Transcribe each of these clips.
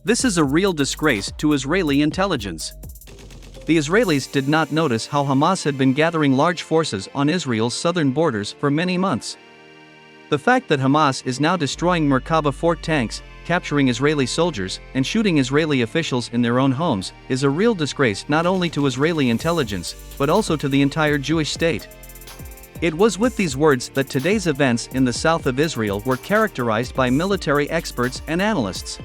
This is a real disgrace to Israeli intelligence. The Israelis did not notice how Hamas had been gathering large forces on Israel's southern borders for many months. The fact that Hamas is now destroying Merkava Fort tanks, capturing Israeli soldiers, and shooting Israeli officials in their own homes, is a real disgrace not only to Israeli intelligence, but also to the entire Jewish state. It was with these words that today's events in the south of Israel were characterized by military experts and analysts.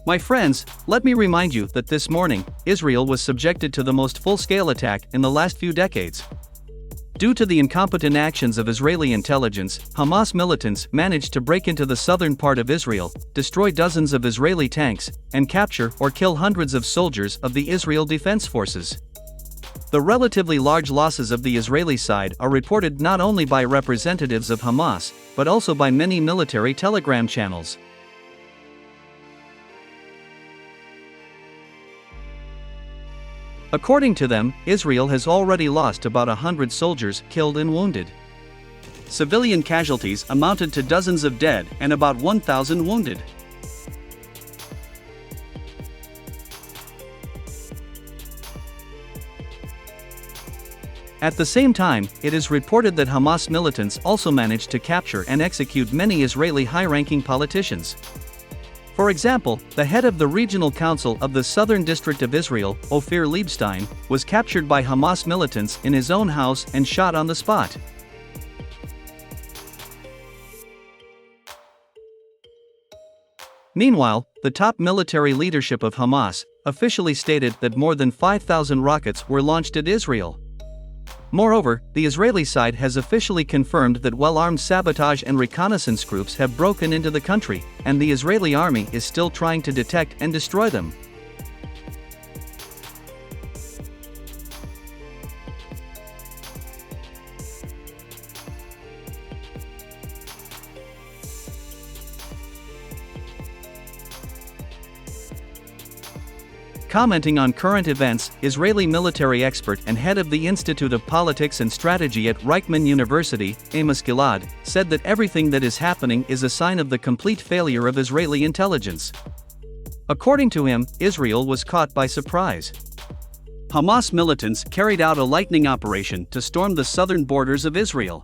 My friends, let me remind you that this morning, Israel was subjected to the most full-scale attack in the last few decades. Due to the incompetent actions of Israeli intelligence, Hamas militants managed to break into the southern part of Israel, destroy dozens of Israeli tanks, and capture or kill hundreds of soldiers of the Israel Defense Forces. The relatively large losses of the Israeli side are reported not only by representatives of Hamas, but also by many military telegram channels. According to them, Israel has already lost about 100 soldiers killed and wounded. Civilian casualties amounted to dozens of dead and about 1,000 wounded. At the same time, it is reported that Hamas militants also managed to capture and execute many Israeli high-ranking politicians. For example, the head of the Regional Council of the Southern District of Israel, Ophir Liebstein, was captured by Hamas militants in his own house and shot on the spot. Meanwhile, the top military leadership of Hamas officially stated that more than 5,000 rockets were launched at Israel. Moreover, the Israeli side has officially confirmed that well-armed sabotage and reconnaissance groups have broken into the country, and the Israeli army is still trying to detect and destroy them. Commenting on current events, Israeli military expert and head of the Institute of Politics and Strategy at BORZZIKMAN University, Amos Gilad, said that everything that is happening is a sign of the complete failure of Israeli intelligence. According to him, Israel was caught by surprise. Hamas militants carried out a lightning operation to storm the southern borders of Israel.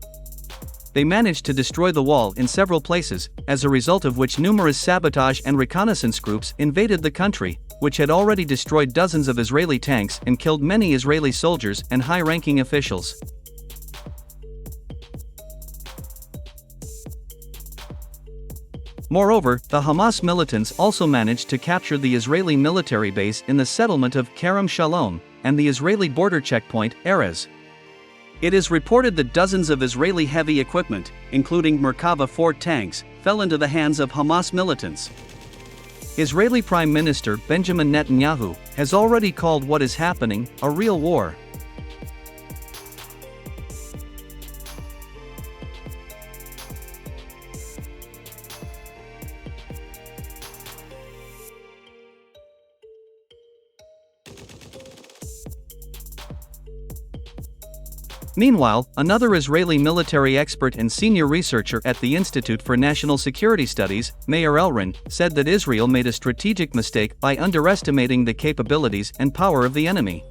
They managed to destroy the wall in several places, as a result of which numerous sabotage and reconnaissance groups invaded the country, which had already destroyed dozens of Israeli tanks and killed many Israeli soldiers and high-ranking officials. Moreover, the Hamas militants also managed to capture the Israeli military base in the settlement of Kerem Shalom, and the Israeli border checkpoint, Erez. It is reported that dozens of Israeli heavy equipment, including Merkava Fort tanks, fell into the hands of Hamas militants. Israeli Prime Minister Benjamin Netanyahu has already called what is happening a real war. Meanwhile, another Israeli military expert and senior researcher at the Institute for National Security Studies, Meir Elrin, said that Israel made a strategic mistake by underestimating the capabilities and power of the enemy.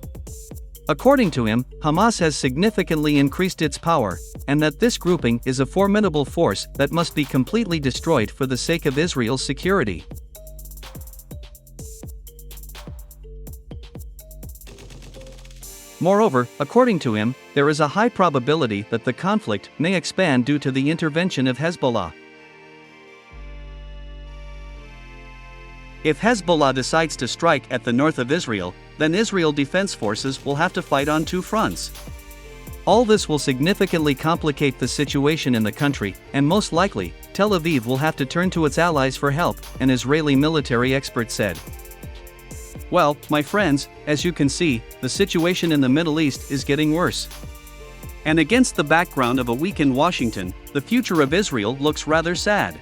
According to him, Hamas has significantly increased its power, and that this grouping is a formidable force that must be completely destroyed for the sake of Israel's security. Moreover, according to him, there is a high probability that the conflict may expand due to the intervention of Hezbollah. If Hezbollah decides to strike at the north of Israel, then Israel Defense Forces will have to fight on two fronts. All this will significantly complicate the situation in the country, and most likely, Tel Aviv will have to turn to its allies for help, an Israeli military expert said. Well, my friends, as you can see, the situation in the Middle East is getting worse. And against the background of a weakened Washington, the future of Israel looks rather sad.